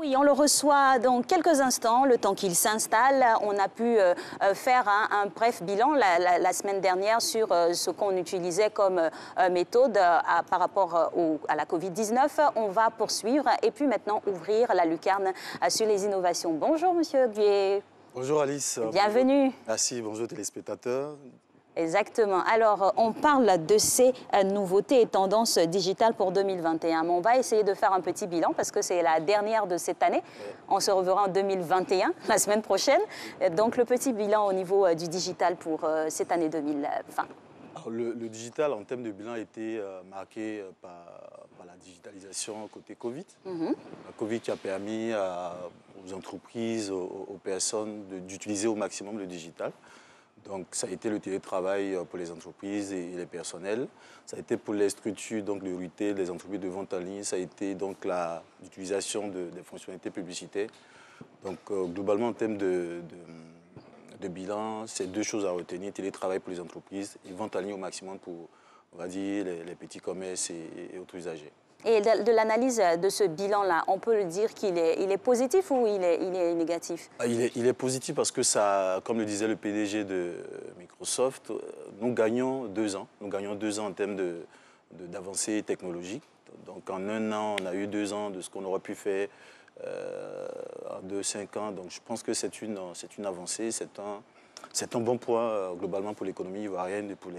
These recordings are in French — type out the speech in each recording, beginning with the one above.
Oui, on le reçoit dans quelques instants, le temps qu'il s'installe. On a pu faire un bref bilan la semaine dernière sur ce qu'on utilisait comme méthode par rapport à la Covid-19. On va poursuivre et puis maintenant ouvrir la lucarne sur les innovations. Bonjour, Monsieur Guillet. Bonjour Alice. Bienvenue. Bonjour. Merci, bonjour téléspectateurs. Exactement. Alors, on parle de ces nouveautés et tendances digitales pour 2021. Mais on va essayer de faire un petit bilan parce que c'est la dernière de cette année. On se reverra en 2021, la semaine prochaine. Donc, le petit bilan au niveau du digital pour cette année 2020. Alors, le digital, en termes de bilan, a été marqué par la digitalisation côté Covid. La Covid qui a permis aux entreprises, aux personnes d'utiliser au maximum le digital. Donc, ça a été le télétravail pour les entreprises et les personnels. Ça a été pour les structures, donc le retail, les entreprises de vente en ligne. Ça a été donc l'utilisation des fonctionnalités publicitaires. Donc, globalement, en termes de bilan, c'est deux choses à retenir. Télétravail pour les entreprises et vente en ligne au maximum pour, on va dire, les petits commerces et autres usagers. Et de l'analyse de ce bilan-là, on peut le dire qu'il est positif ou il est négatif? Il est positif parce que ça, comme le disait le PDG de Microsoft, nous gagnons 2 ans. Nous gagnons 2 ans en termes d'avancées technologiques. Donc en un an, on a eu 2 ans de ce qu'on aurait pu faire en 2-5 ans. Donc je pense que c'est une avancée, c'est un bon point globalement pour l'économie ivoirienne et pour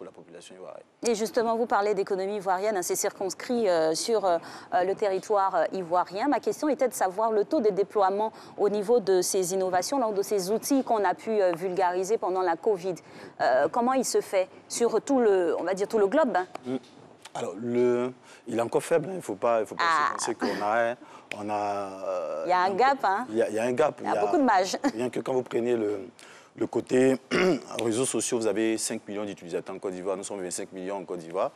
la population ivoirienne. Et justement, vous parlez d'économie ivoirienne, hein, c'est circonscrit sur le territoire ivoirien. Ma question était de savoir le taux de déploiement au niveau de ces innovations, donc de ces outils qu'on a pu vulgariser pendant la Covid. Comment il se fait sur tout le, on va dire tout le globe, hein? Alors, il est encore faible, hein. Il ne faut pas se penser qu'on a... il y a un gap, hein? Il y a un gap. Il y a beaucoup de mages. Rien que quand vous prenez le côté réseaux sociaux, vous avez 5 millions d'utilisateurs en Côte d'Ivoire. Nous sommes 25 millions en Côte d'Ivoire.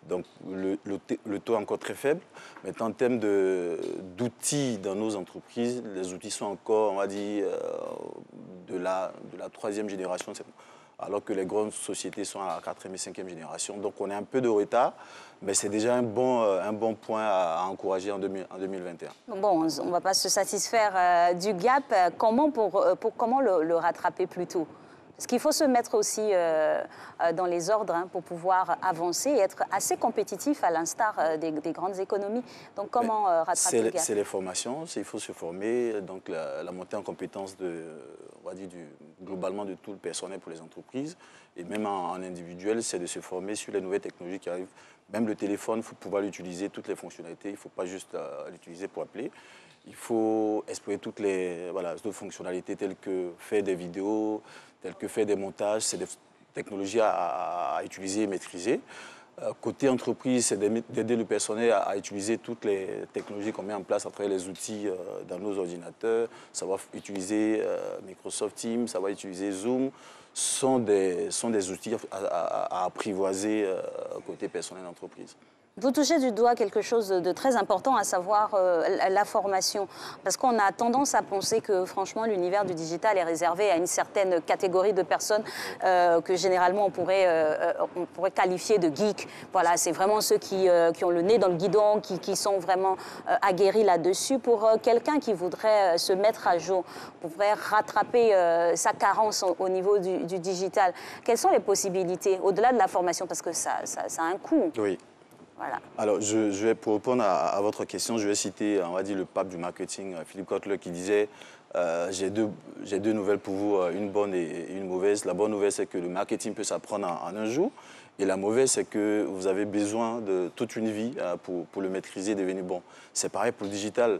Donc, le taux est encore très faible. Maintenant, en termes d'outils dans nos entreprises, les outils sont encore, on va dire, de la 3e génération. Alors que les grandes sociétés sont à la 4e et 5e génération. Donc on est un peu de retard, mais c'est déjà un bon point à encourager en 2021. Bon, on ne va pas se satisfaire du gap. Comment le rattraper plus tôt? Parce qu'il faut se mettre aussi dans les ordres, hein, pour pouvoir avancer et être assez compétitif à l'instar des grandes économies. Donc comment rattraper le gap? C'est les formations, il faut se former, donc la montée en compétence on va dire globalement de tout le personnel pour les entreprises. Et même en individuel, c'est de se former sur les nouvelles technologies qui arrivent. Même le téléphone, il faut pouvoir l'utiliser, toutes les fonctionnalités, il ne faut pas juste l'utiliser pour appeler. Il faut explorer toutes les autres fonctionnalités telles que faire des vidéos, telles que faire des montages. C'est des technologies à utiliser et maîtriser. Côté entreprise, c'est d'aider le personnel à utiliser toutes les technologies qu'on met en place à travers les outils dans nos ordinateurs, savoir utiliser Microsoft Teams, savoir utiliser Zoom, sont des outils à apprivoiser côté personnel d'entreprise. Vous touchez du doigt quelque chose de très important, à savoir la formation. Parce qu'on a tendance à penser que, franchement, l'univers du digital est réservé à une certaine catégorie de personnes que, généralement, on pourrait qualifier de geeks. Voilà, c'est vraiment ceux qui ont le nez dans le guidon, qui sont vraiment aguerris là-dessus. Pour quelqu'un qui voudrait se mettre à jour, pourrait rattraper sa carence au niveau du digital, quelles sont les possibilités, au-delà de la formation? Parce que ça a un coût. Oui. Voilà. Alors, pour répondre à votre question, je vais citer, on va dire, le pape du marketing, Philippe Kotler, qui disait j'ai deux nouvelles pour vous, une bonne et une mauvaise. La bonne nouvelle, c'est que le marketing peut s'apprendre en un jour. Et la mauvaise, c'est que vous avez besoin de toute une vie pour le maîtriser et devenir bon. C'est pareil pour le digital.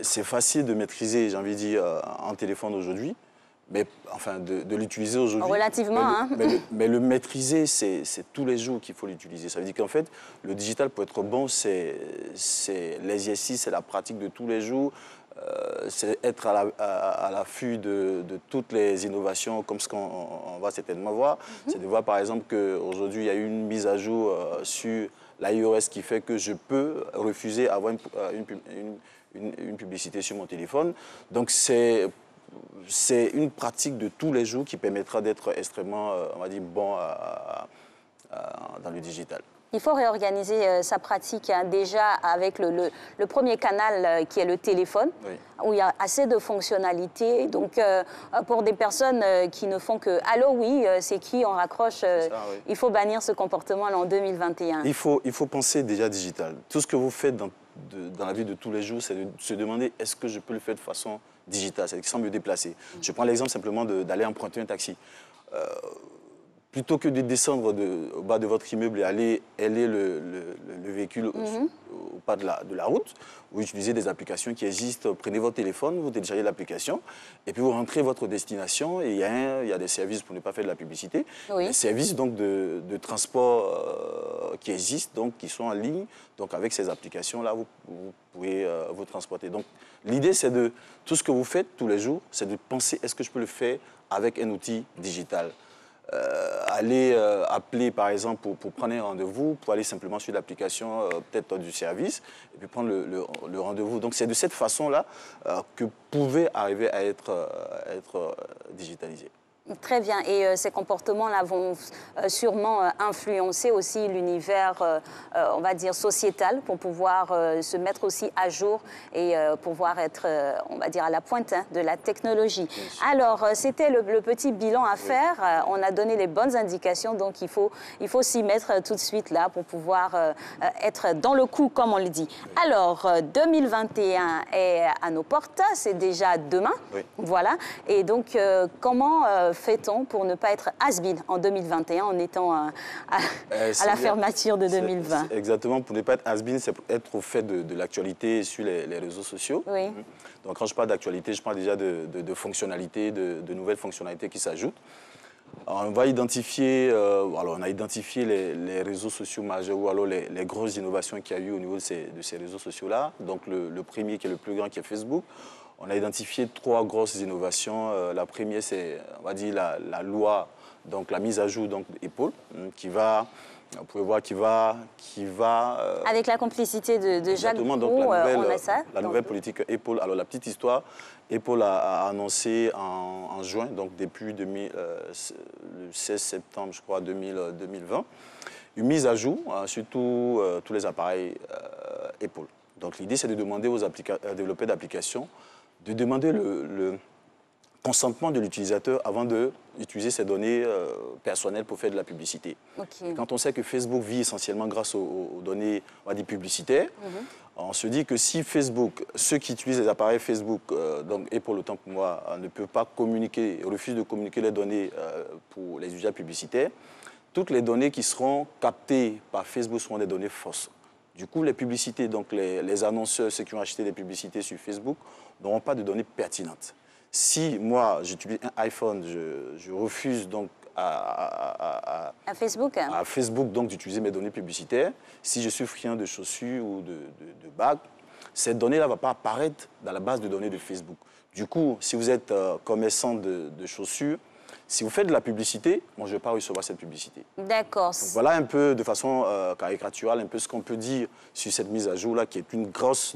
C'est facile de maîtriser, j'ai envie de dire, un téléphone aujourd'hui. Mais enfin, de l'utiliser aujourd'hui. Relativement, hein. Mais le maîtriser, c'est tous les jours qu'il faut l'utiliser. Ça veut dire qu'en fait, le digital, pour être bon, c'est l'exercice, c'est la pratique de tous les jours. C'est être à l'affût de toutes les innovations, comme ce qu'on va certainement voir. C'est de voir, par exemple, qu'aujourd'hui, il y a eu une mise à jour sur l'iOS qui fait que je peux refuser d'avoir une publicité sur mon téléphone. Donc, c'est une pratique de tous les jours qui permettra d'être extrêmement, on va dire, bon dans le digital. Il faut réorganiser sa pratique hein, déjà avec le premier canal qui est le téléphone, oui, où il y a assez de fonctionnalités. Donc, pour des personnes qui ne font que « Allô, oui, c'est qui ?» on raccroche. Ça, oui. Il faut bannir ce comportement là, en 2021. Il faut penser déjà digital. Tout ce que vous faites dans la vie de tous les jours, c'est de se demander est-ce que je peux le faire de façon digitale, c'est-à-dire sans me déplacer. Je prends l'exemple simplement d'aller emprunter un taxi. Plutôt que de descendre au bas de votre immeuble et aller le véhicule au pas de la route, vous utilisez des applications qui existent. Prenez votre téléphone, vous téléchargez l'application et puis vous rentrez votre destination et il y a des services, pour ne pas faire de la publicité, oui, des services donc, de transport qui existent, donc, qui sont en ligne. Donc avec ces applications-là, vous pouvez vous transporter. Donc l'idée, c'est de, tout ce que vous faites tous les jours, c'est de penser est-ce que je peux le faire avec un outil digital. Aller appeler, par exemple, pour prendre un rendez-vous, pour aller simplement sur l'application peut-être du service, et puis prendre le rendez-vous. Donc, c'est de cette façon-là que pouvait arriver à être digitalisé. Très bien. Et ces comportements-là vont sûrement influencer aussi l'univers, on va dire, sociétal pour pouvoir se mettre aussi à jour et pouvoir être, on va dire, à la pointe hein, de la technologie. Alors, c'était le petit bilan à faire. Oui. On a donné les bonnes indications, donc il faut s'y mettre tout de suite là pour pouvoir être dans le coup, comme on le dit. Oui. Alors, 2021 est à nos portes. C'est déjà demain. Oui. Voilà. Et donc, comment fait-on pour ne pas être has-been en 2021 en étant à la fermeture de 2020? Exactement, pour ne pas être has-been, c'est être au fait de l'actualité sur les réseaux sociaux. Oui. Donc quand je parle d'actualité, je parle déjà de fonctionnalités, de nouvelles fonctionnalités qui s'ajoutent. On va identifier, alors on a identifié les réseaux sociaux majeurs ou alors les grosses innovations qu'il y a eu au niveau de ces réseaux sociaux-là. Donc le premier qui est le plus grand qui est Facebook. On a identifié 3 grosses innovations. La première, c'est, on va dire, la loi, donc la mise à jour d'Apple, qui va, vous pouvez voir, qui va avec la complicité de Jacques Roux, donc on a ça. La nouvelle politique Apple. Alors, la petite histoire, Apple a annoncé en juin, donc depuis le 16 septembre, je crois, 2020, une mise à jour sur tous les appareils Apple. Donc, l'idée, c'est de demander aux développeurs d'applications de demander le consentement de l'utilisateur avant d'utiliser ses données personnelles pour faire de la publicité. Okay. Quand on sait que Facebook vit essentiellement grâce aux données, on va dire, publicitaires, on se dit que si Facebook, ceux qui utilisent les appareils Facebook, donc Apple autant pour moi, ne peuvent pas communiquer, refusent de communiquer les données pour les usages publicitaires, toutes les données qui seront captées par Facebook seront des données fausses. Du coup, les publicités, donc les annonceurs, ceux qui ont acheté des publicités sur Facebook, n'auront pas de données pertinentes. Si moi, j'utilise un iPhone, je refuse donc à Facebook donc d'utiliser mes données publicitaires, si je suis friand de chaussures ou de bagues, cette donnée-là ne va pas apparaître dans la base de données de Facebook. Du coup, si vous êtes commerçant de chaussures, si vous faites de la publicité, moi, je ne vais pas recevoir cette publicité. D'accord. Voilà un peu, de façon caricaturale, un peu ce qu'on peut dire sur cette mise à jour-là, qui est une grosse,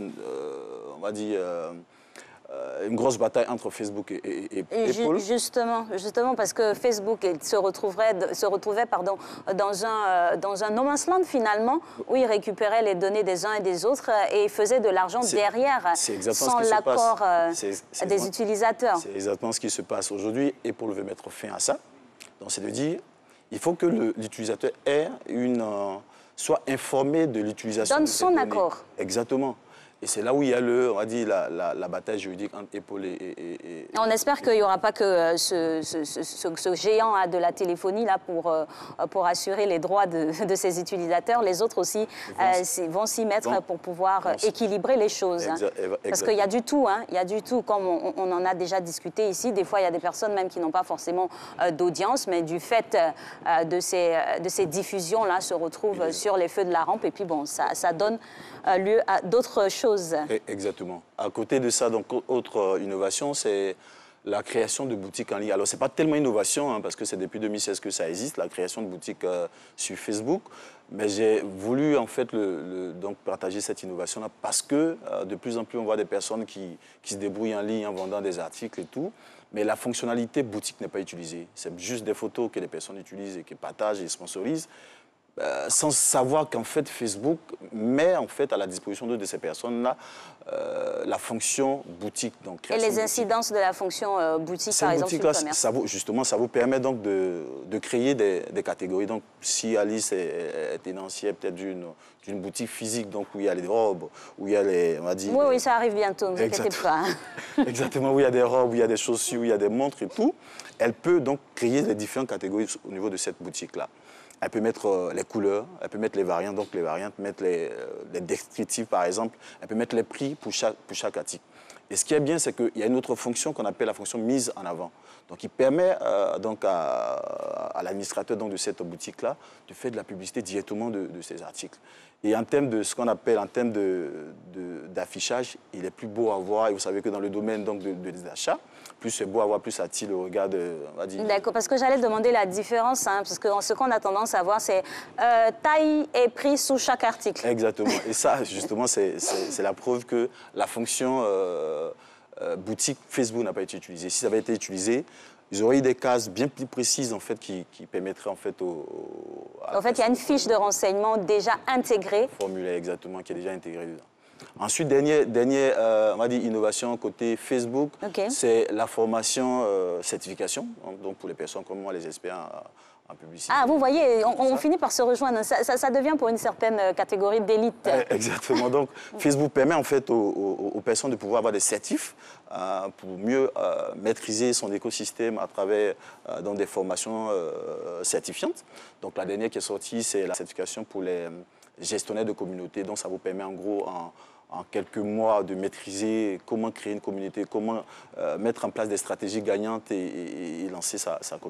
on va dire, une grosse bataille entre Facebook et Apple. Justement, parce que Facebook se retrouvait dans un no man's land, finalement, où il récupérait les données des uns et des autres et faisait de l'argent derrière, sans l'accord des utilisateurs. C'est exactement ce qui se passe aujourd'hui. Apple veut mettre fin à ça. Donc, c'est de dire, il faut que l'utilisateur soit informé de l'utilisation de ces données. Donne son accord. Exactement. Et c'est là où il y a on va dire, la bataille juridique entre Apple et... On espère qu'il n'y aura pas que ce géant de la téléphonie là pour assurer les droits de ses utilisateurs. Les autres aussi vont s'y mettre pour pouvoir équilibrer les choses. Parce qu'il y a du tout, hein, il y a du tout, comme on en a déjà discuté ici. Des fois, il y a des personnes même qui n'ont pas forcément d'audience, mais du fait de ces diffusions-là se retrouvent sur les feux de la rampe. Et puis, bon, ça donne lieu à d'autres choses. Exactement. À côté de ça, donc, autre innovation, c'est la création de boutiques en ligne. Alors, ce n'est pas tellement innovation, hein, parce que c'est depuis 2016 que ça existe, la création de boutiques sur Facebook. Mais j'ai voulu, en fait, donc, partager cette innovation-là parce que de plus en plus, on voit des personnes qui se débrouillent en ligne en vendant des articles et tout. Mais la fonctionnalité boutique n'est pas utilisée. C'est juste des photos que les personnes utilisent et qui partagent et sponsorisent. sans savoir qu'en fait Facebook met en fait à la disposition de ces personnes-là la fonction boutique. Donc, et les incidences de la fonction boutique, par exemple, sur le commerce. Justement, ça vous permet donc de créer des catégories. Donc, si Alice est tenancière peut-être d'une boutique physique, donc où il y a les robes, où il y a les, on va dire... Oui, oui, ça arrive bientôt, ne vous inquiétez pas. Exactement, où il y a des robes, où il y a des chaussures, où il y a des montres et tout. Elle peut donc créer les différentes catégories au niveau de cette boutique-là. Elle peut mettre les couleurs, elle peut mettre les variantes, donc les variantes, mettre les descriptifs par exemple, elle peut mettre les prix pour chaque article. Et ce qui est bien, c'est qu'il y a une autre fonction qu'on appelle la fonction mise en avant. Donc il permet donc à l'administrateur de cette boutique-là de faire de la publicité directement de ces articles. Et en termes de ce qu'on appelle, en termes d'affichage, il est plus beau à voir. Et vous savez que dans le domaine donc, des achats, plus c'est beau à voir, plus ça attire le regard de... D'accord, parce que j'allais demander la différence, hein, parce que ce qu'on a tendance à voir, c'est taille et prix sous chaque article. Exactement. Et ça, justement, c'est la preuve que la fonction boutique Facebook n'a pas été utilisée. Si ça avait été utilisé, ils auraient eu des cases bien plus précises en fait, qui permettraient en fait En fait, il y a une fiche de renseignement déjà intégrée. Formulaire, exactement, qui est déjà intégrée dedans. Ensuite, dernière on va dire innovation côté Facebook, c'est la formation certification, donc pour les personnes comme moi, les experts en publicité. Ah, vous voyez, on finit par se rejoindre. Ça devient pour une certaine catégorie d'élite. Exactement. Donc, Facebook permet en fait aux personnes de pouvoir avoir des certifs pour mieux maîtriser son écosystème à travers donc des formations certifiantes. Donc, la dernière qui est sortie, c'est la certification pour les gestionnaire de communauté. Donc ça vous permet en gros en quelques mois de maîtriser comment créer une communauté, comment mettre en place des stratégies gagnantes et lancer sa communauté.